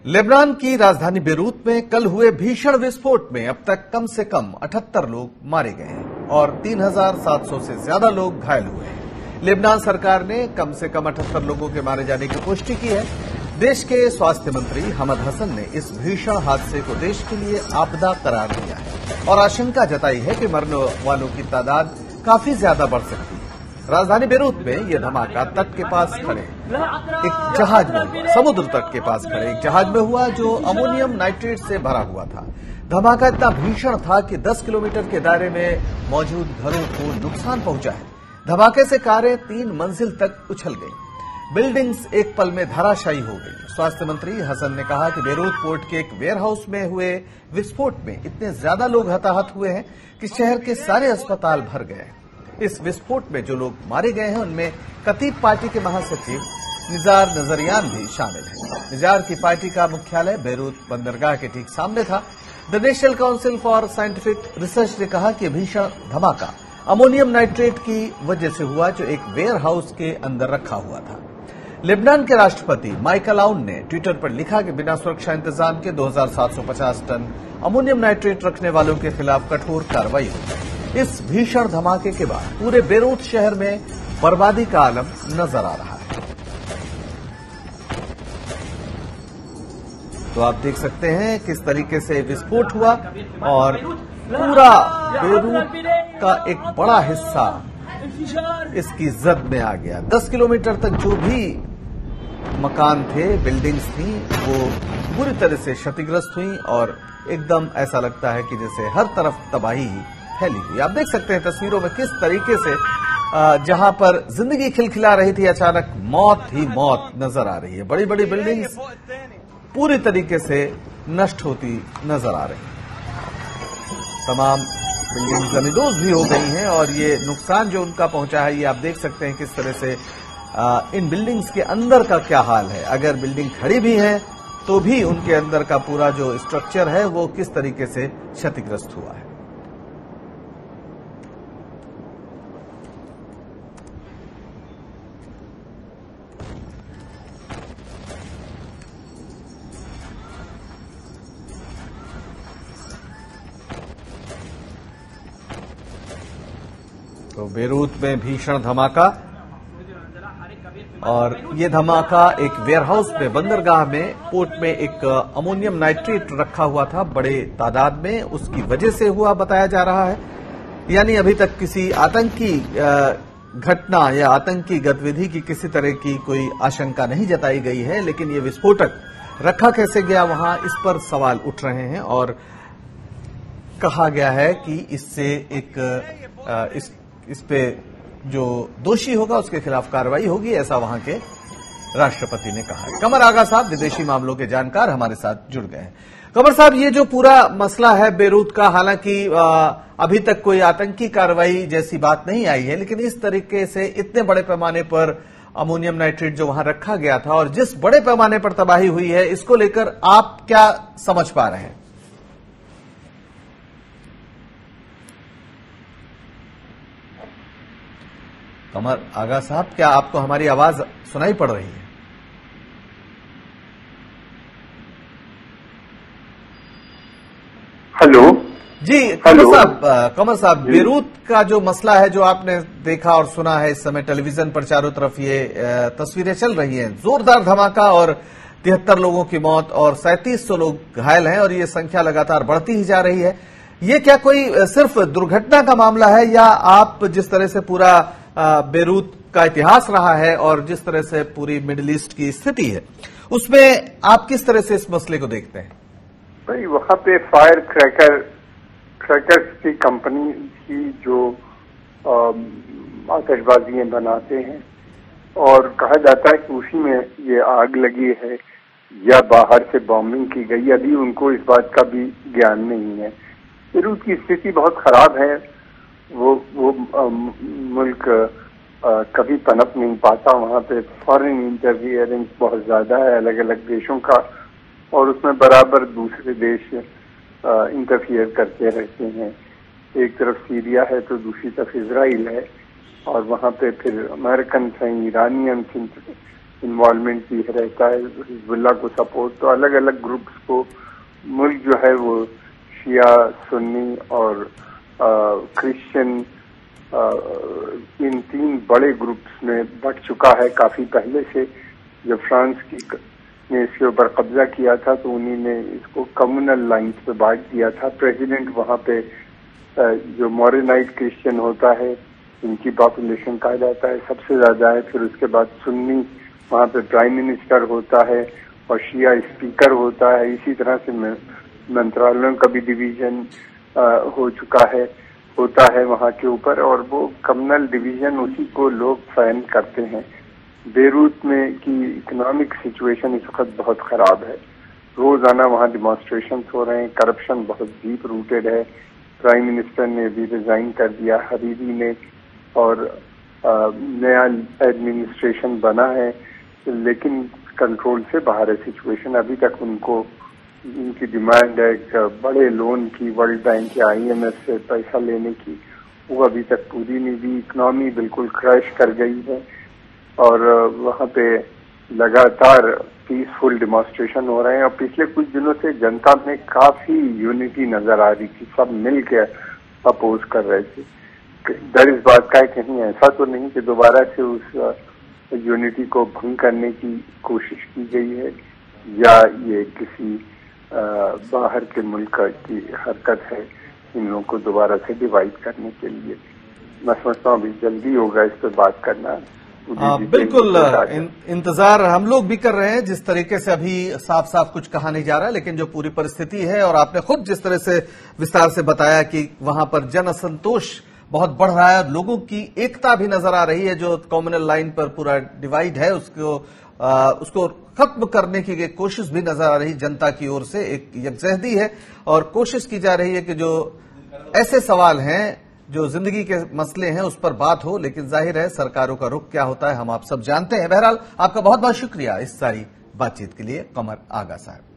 Lebanon की राजधानी Beirut में कल हुए भीषण विस्फोट में अब तक कम से कम 78 लोग मारे गए हैं और 3,700 से ज्यादा लोग घायल हुए हैं। लेबनान सरकार ने कम से कम 78 लोगों के मारे जाने की पुष्टि की है। देश के स्वास्थ्य मंत्री हमद हसन ने इस भीषण हादसे को देश के लिए आपदा करार दिया है और आशंका जताई है कि मरने वालों की तादाद काफी ज्यादा बढ़ सकती है। राजधानी बेरूत में यह धमाका तट के पास खड़े एक जहाज में हुआ, समुद्र तट के पास खड़े एक जहाज में हुआ जो अमोनियम नाइट्रेट से भरा हुआ था। धमाका इतना भीषण था कि 10 किलोमीटर के दायरे में मौजूद घरों को नुकसान पहुंचा है। धमाके से कारें 3 मंजिल तक उछल गई, बिल्डिंग्स एक पल में धराशायी हो गई। स्वास्थ्य मंत्री हसन ने कहा कि बेरूत पोर्ट के एक वेयरहाउस में हुए विस्फोट में इतने ज्यादा लोग हताहत हुए हैं कि शहर के सारे अस्पताल भर गए हैं। इस विस्फोट में जो लोग मारे गए हैं उनमें कतीब पार्टी के महासचिव निजार नजरियान भी शामिल हैं। निजार की पार्टी का मुख्यालय बेरूत बंदरगाह के ठीक सामने था। The national council for scientific research ने कहा कि भीषण धमाका अमोनियम नाइट्रेट की वजह से हुआ जो एक वेयर हाउस के अंदर रखा हुआ था। लेबनान के राष्ट्रपति माइकल आउन ने ट्विटर पर लिखा कि बिना सुरक्षा इंतजाम के 2,750 टन अमोनियम नाइट्रेट रखने वालों के खिलाफ कठोर कार्रवाई होगी। इस भीषण धमाके के बाद पूरे बेरूत शहर में बर्बादी का आलम नजर आ रहा है। तो आप देख सकते हैं किस तरीके से विस्फोट हुआ और पूरा बेरूत का एक बड़ा हिस्सा इसकी जद में आ गया। 10 किलोमीटर तक जो भी मकान थे, बिल्डिंग्स थी, वो बुरी तरह से क्षतिग्रस्त हुई और एकदम ऐसा लगता है कि जैसे हर तरफ तबाही फैली हुई। आप देख सकते हैं तस्वीरों में किस तरीके से जहां पर जिंदगी खिलखिला रही थी अचानक मौत ही मौत नजर आ रही है। बड़ी बड़ी बिल्डिंग्स पूरी तरीके से नष्ट होती नजर आ रही है। तमाम बिल्डिंग जमींदोज भी हो गई हैं और ये नुकसान जो उनका पहुंचा है ये आप देख सकते हैं किस तरह से इन बिल्डिंग्स के अंदर का क्या हाल है। अगर बिल्डिंग खड़ी भी है तो भी उनके अंदर का पूरा जो स्ट्रक्चर है वो किस तरीके से क्षतिग्रस्त हुआ है। तो बेरूत में भीषण धमाका और ये धमाका एक वेयरहाउस में बंदरगाह में पोर्ट में एक अमोनियम नाइट्रेट रखा हुआ था बड़े तादाद में, उसकी वजह से हुआ बताया जा रहा है। यानी अभी तक किसी आतंकी घटना या आतंकी गतिविधि की किसी तरह की कोई आशंका नहीं जताई गई है, लेकिन ये विस्फोटक रखा कैसे गया वहां इस पर सवाल उठ रहे हैं और कहा गया है कि इससे एक इस पे जो दोषी होगा उसके खिलाफ कार्रवाई होगी, ऐसा वहां के राष्ट्रपति ने कहा है। कमर आगा साहब विदेशी मामलों के जानकार हमारे साथ जुड़ गए हैं। कमर साहब, ये जो पूरा मसला है बेरूत का, हालांकि अभी तक कोई आतंकी कार्रवाई जैसी बात नहीं आई है, लेकिन इस तरीके से इतने बड़े पैमाने पर अमोनियम नाइट्रेट जो वहां रखा गया था और जिस बड़े पैमाने पर तबाही हुई है, इसको लेकर आप क्या समझ पा रहे हैं? कमर आगा साहब, क्या आपको हमारी आवाज सुनाई पड़ रही है? हेलो जी कमर साहब, बेरूत का जो मसला है जो आपने देखा और सुना है, इस समय टेलीविजन पर चारों तरफ ये तस्वीरें चल रही हैं, जोरदार धमाका और 73 लोगों की मौत और 3700 लोग घायल हैं और ये संख्या लगातार बढ़ती ही जा रही है। ये क्या कोई सिर्फ दुर्घटना का मामला है या आप जिस तरह से पूरा बेरूत का इतिहास रहा है और जिस तरह से पूरी मिडिल ईस्ट की स्थिति है उसमें आप किस तरह से इस मसले को देखते हैं? भाई, वहां पे फायर क्रैकर्स की कंपनी की जो आतिशबाजियां बनाते हैं और कहा जाता है कि उसी में ये आग लगी है या बाहर से बॉम्बिंग की गई, अभी उनको इस बात का भी ज्ञान नहीं है। बेरूत की स्थिति बहुत खराब है। वो मुल्क कभी पनप नहीं पाता। वहाँ पे फॉरेन इंटरफियरेंस बहुत ज्यादा है अलग अलग देशों का और उसमें बराबर दूसरे देश इंटरफियर करते रहते हैं। एक तरफ सीरिया है तो दूसरी तरफ इजराइल है और वहाँ पे फिर अमेरिकन हैं, ईरानियन, इन्वॉल्वमेंट भी रहता है, हिजबुल्लाह को सपोर्ट। तो अलग अलग ग्रुप्स को मुल्क जो है वो शिया, सुन्नी और क्रिश्चियन इन 3 बड़े ग्रुप्स में बंट चुका है काफी पहले से। जब फ्रांस ने इसके ऊपर कब्जा किया था तो उन्हीं ने इसको कम्युनल लाइन्स पे बांट दिया था। प्रेसिडेंट वहां पे जो मॉरेनाइट क्रिश्चियन होता है, इनकी पॉपुलेशन कहा जाता है सबसे ज्यादा है। फिर उसके बाद सुन्नी, वहां पे प्राइम मिनिस्टर होता है और शिया स्पीकर होता है। इसी तरह से मंत्रालयों का भी डिवीजन होता है वहां के ऊपर, और वो कम्युनल डिवीजन उसी को लोग फैन करते हैं। बेरूत में की इकोनॉमिक सिचुएशन इस वक्त बहुत खराब है। रोजाना वहां डिमॉन्स्ट्रेशन हो रहे हैं, करप्शन बहुत डीप रूटेड है। प्राइम मिनिस्टर ने भी रिजाइन कर दिया, हरीरी ने, और नया एडमिनिस्ट्रेशन बना है, लेकिन कंट्रोल से बाहर है सिचुएशन। अभी तक उनकी डिमांड है एक बड़े लोन की, वर्ल्ड बैंक या IMF से पैसा लेने की, वो अभी तक पूरी नहीं हुई। इकोनॉमी बिल्कुल क्रैश कर गई है और वहां पे लगातार पीसफुल डिमॉन्स्ट्रेशन हो रहे हैं। और पिछले कुछ दिनों से जनता में काफी यूनिटी नजर आ रही थी, सब मिल के अपोज कर रहे थे। डर इस बात का है कहीं ऐसा तो नहीं कि दोबारा से उस यूनिटी को भंग करने की कोशिश की गई है, या ये किसी बाहर के मुल्क की हरकत है इन लोगों को दोबारा से डिवाइड करने के लिए। मैं समझता हूँ अभी जल्दी होगा इस पर बात करना। बिल्कुल इंतजार हम लोग भी कर रहे हैं। जिस तरीके से अभी साफ साफ कुछ कहा नहीं जा रहा, लेकिन जो पूरी परिस्थिति है, और आपने खुद जिस तरह से विस्तार से बताया कि वहां पर जन असंतोष बहुत बढ़ रहा है, लोगों की एकता भी नजर आ रही है। जो कम्युनल लाइन पर पूरा डिवाइड है उसको खत्म करने की कोशिश भी नजर आ रही जनता की ओर से, एक यकजहती है और कोशिश की जा रही है कि जो ऐसे सवाल हैं, जो जिंदगी के मसले हैं, उस पर बात हो। लेकिन जाहिर है सरकारों का रुख क्या होता है हम आप सब जानते हैं। बहरहाल आपका बहुत बहुत शुक्रिया इस सारी बातचीत के लिए, कमर आगा साहब।